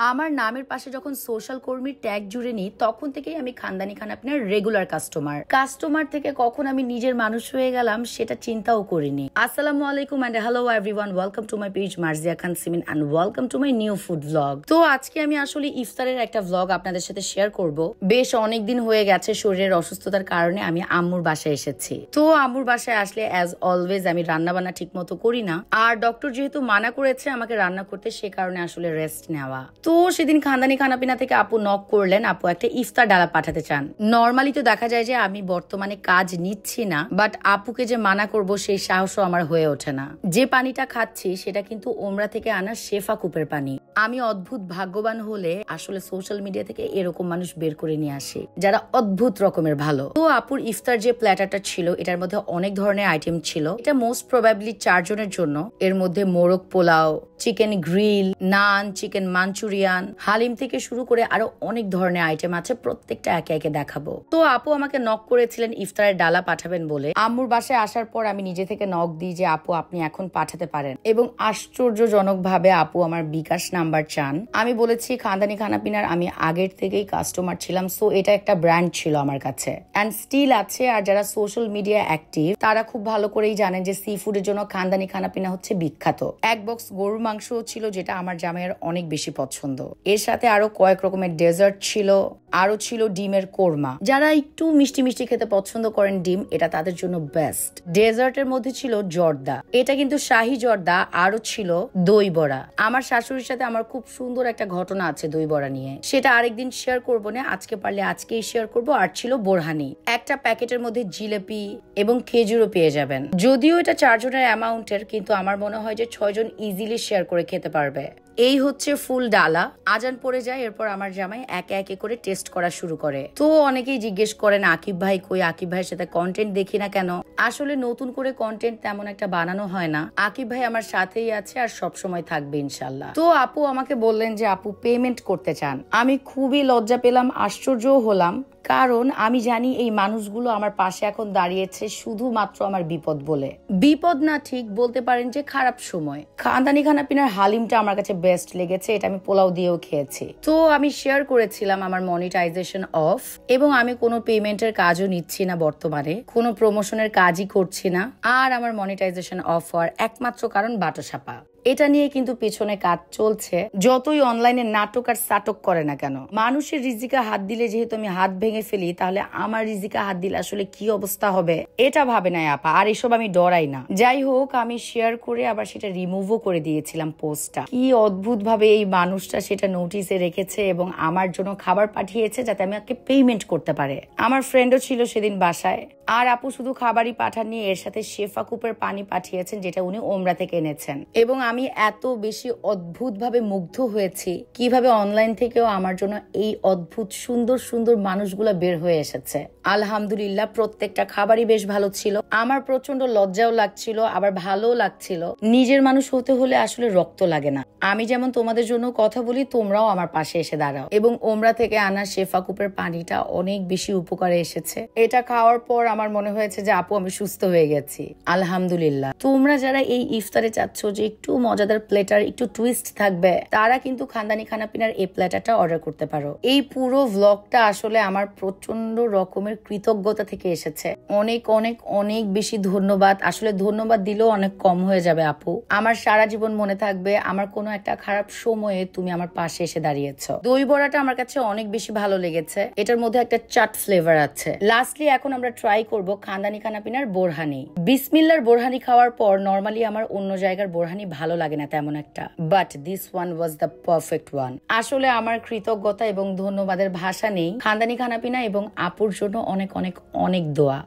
আমার নামের পাশে যখন সোশ্যাল কর্মীর ট্যাগ জুড়ে নিই তখন থেকেই আমি খানদানি খানাপিনার রেগুলার কাস্টমার থেকে কখন আমি নিজের মানুষ হয়ে গেলাম সেটা চিন্তাও করিনি। আসসালামু আলাইকুম and hello everyone, welcome to my page Marzia Khan Simin and welcome to my new food blog. তো আজকে আমি আসলে ইফতারের একটা ব্লগ আপনাদের সাথে শেয়ার করব। বেশ অনেকদিন হয়ে গেছে শরীরের অসুস্থতার কারণে আমি আম্মুর বাসায় এসেছি। তো আম্মুর বাসায় আসলে অ্যাজ অলওয়েজ আমি রান্না বান্না ঠিক মতো করি না, আর ডক্টর যেহেতু মানা করেছে আমাকে রান্না করতে, সে কারণে আসলে রেস্ট নেওয়া। তো সেদিন খানদানি খানাপিনা থেকে আপু নক করলেন, আপু একটা ইফতার ডালা পাঠাতে চান। নর্মালি তো দেখা যায় যে আমি বর্তমানে কাজ নিচ্ছি না, বাট আপুকে যে মানা করব সেই সাহসও আমার হয়ে ওঠে না। যে পানিটা খাচ্ছি সেটা কিন্তু ওমরা থেকে আনা শেফা কূপের পানি। আমি অদ্ভুত ভাগ্যবান হলে আসলে সোশ্যাল মিডিয়া থেকে এরকম মানুষ বের করে নিয়ে আসি যারা অদ্ভুত রকমের ভালো। তো আপুর ইফতার যে প্ল্যাটারটা ছিল এটার মধ্যে অনেক ধরনের আইটেম ছিল। এটা মোস্ট প্রবাবলি 4 জনের জন্য। এর মধ্যে মোরগ পোলাও, চিকেন গ্রিল, নান, চিকেন মাঞ্চুরিয়ান, হালিম থেকে শুরু করে আরো অনেক ধরনের আইটেম আছে। প্রত্যেকটা একে একে দেখাবো। তো আপু আমাকে নক করেছিলেন ইফতারের ডালা পাঠাবেন বলে। আম্মুর বাসায় আসার পর আমি নিজে থেকে নক দিই যে আপু আপনি এখন পাঠাতে পারেন, এবং আশ্চর্যজনক ভাবে আপু আমার বিকাশ নাম্বার চান। আমি বলেছি খানদানি খানাপিনার আমি আগের থেকেই কাস্টমার ছিলাম, সো এটা একটা ব্র্যান্ড ছিল আমার কাছে এন্ড স্টিল আছে। আর যারা সোশ্যাল মিডিয়া অ্যাক্টিভ তারা খুব ভালো করেই জানেন যে সি ফুডের জন্য খানদানি খানাপিনা হচ্ছে বিখ্যাত। এক বক্স গরুর মাংস ছিল যেটা আমার জামাইয়ের অনেক বেশি পছন্দ। এর সাথে আরো কয়েক রকমের ডেজার্ট ছিল, আরো ছিল ডিমের কোরমা। যারা একটু মিষ্টি মিষ্টি খেতে পছন্দ করেন ডিম, এটা তাদের জন্য বেস্ট। ডেজার্টের মধ্যে ছিল জর্দা, এটা কিন্তু শাহী জর্দা। আরো ছিল দই বড়া। আমার শাশুড়ির সাথে আমার খুব সুন্দর একটা ঘটনা আছে দই বড়া নিয়ে, সেটা আরেকদিন শেয়ার করবো না, আজকে পারলে আজকেই শেয়ার করবো। আর ছিল বোরহানি, একটা প্যাকেটের মধ্যে জিলেপি এবং খেজুরও পেয়ে যাবেন। যদিও এটা 4 জনের অ্যামাউন্টের, কিন্তু আমার মনে হয় যে 6 জন ইজিলি শেয়ার করে খেতে পারবে। এই হচ্ছে ফুল ডালা। আজান পড়ে যায়, এরপর আমার জামাই একে একে করে টেস্ট করা শুরু করে। তো অনেকেই জিজ্ঞেস করেন আকিব ভাই কই, আকিব ভাইয়ের সাথে কন্টেন্ট দেখি না কেন। আসলে নতুন করে কন্টেন্ট তেমন একটা বানানো হয় না। আকিব ভাই আমার সাথেই আছে আর সব সময় থাকবে ইনশাল্লাহ। তো আপু আমাকে বললেন যে আপু পেমেন্ট করতে চান। আমি খুবই লজ্জা পেলাম, আশ্চর্যও হলাম, কারণ আমি জানি এই মানুষগুলো আমার পাশে এখন দাঁড়িয়েছে শুধুমাত্র আমার বিপদ বলে। বিপদ না, ঠিক বলতে পারেন যে খারাপ সময়। খানদানি খানাপিনার হালিমটা আমার কাছে বেস্ট লেগেছে, এটা আমি পোলাও দিয়েও খেয়েছি। তো আমি শেয়ার করেছিলাম আমার মনিটাইজেশন অফ, এবং আমি কোনো পেমেন্টের কাজও নিচ্ছি না বর্তমানে, কোনো প্রমোশনের কাজই করছি না। আর আমার মনিটাইজেশন অফ হওয়ার একমাত্র কারণ বাটোসাপা। এটা নিয়ে কিন্তু পেছনে কাজ চলছে। যতই অনলাইনে নাটক আর সাটক করে না কেন, মানুষের রিজিকে হাত দিলে যেহেতু আমি হাত ভেঙে ফেলি, তাহলে আমার রিজিকে হাত দিলে আসলে কি অবস্থা হবে এটা ভাবে নাই আপা। আর এসব আমি ডরাই না। যাই হোক, আমি শেয়ার করে আবার সেটা রিমুভও করে দিয়েছিলাম পোস্টটা। কি অদ্ভুত ভাবে এই মানুষটা সেটা নোটিসে রেখেছে এবং আমার জন্য খাবার পাঠিয়েছে যাতে আমি ওকে পেমেন্ট করতে পারে। আমার ফ্রেন্ডও ছিল সেদিন বাসায়। আর আপু শুধু খাবারই পাঠাননি, এর সাথে শেফা কূপের পানি পাঠিয়েছেন যেটা উনি ওমরা থেকে এনেছেন। এবং আমি এত বেশি অদ্ভুত ভাবে মুগ্ধ হয়েছি কিভাবে অনলাইন থেকেও আমার জন্য এই অদ্ভুত সুন্দর সুন্দর মানুষগুলা বের হয়ে এসেছে। আলহামদুলিল্লাহ, প্রত্যেকটা খাবারই বেশ ভালো ছিল। আমার প্রচন্ড লজ্জাও লাগছিল, আবার ভালোও লাগছিল। নিজের মানুষ হতে হলে আসলে রক্ত লাগে না। আমি যেমন তোমাদের জন্য কথা বলি, তোমরাও আমার পাশে এসে দাঁড়াও। এবং ওমরা থেকে আনা শেফা কূপের পানিটা অনেক বেশি উপকারে এসেছে। এটা খাওয়ার পর আমার মনে হয়েছে যে আপু আমি সুস্থ হয়ে গেছি, আলহামদুলিল্লাহ। তোমরা যারা এই ইফতারে চাচ্ছ যে একটু মজাদার প্লেটার, একটু টুইস্ট থাকবে, তারা কিন্তু খানদানি খানাপিনার এই প্লেটারটা অর্ডার করতে পারো। এই পুরো ভ্লগটা আসলে আমার প্রচন্ড রকমের কৃতজ্ঞতা থেকে এসেছে। অনেক অনেক অনেক বেশি ধন্যবাদ। আসলে ধন্যবাদ দিলেও অনেক কম হয়ে যাবে আপু। আমার সারা জীবন মনে থাকবে আমার কোনো একটা খারাপ সময়ে তুমি আমার পাশে এসে দাঁড়িয়েছ। দই বড়াটা আমার কাছে অনেক বেশি ভালো লেগেছে। এটার মধ্যে একটা চাট ফ্লেভার আছে। লাস্টলি এখন আমরা ট্রাই করব খানদানি খানাপিনার বোরহানি। বিসমিল্লার বোরহানি খাওয়ার পর নর্মালি আমার অন্য জায়গার বোরহানি ভালো লাগে না তেমন একটা, but this one was the perfect one. আসলে আমার কৃতজ্ঞতা এবং ধন্যবাদের ভাষা নেই। খানদানি খানাপিনা এবং আপুর জন্য অনেক অনেক অনেক দোয়া।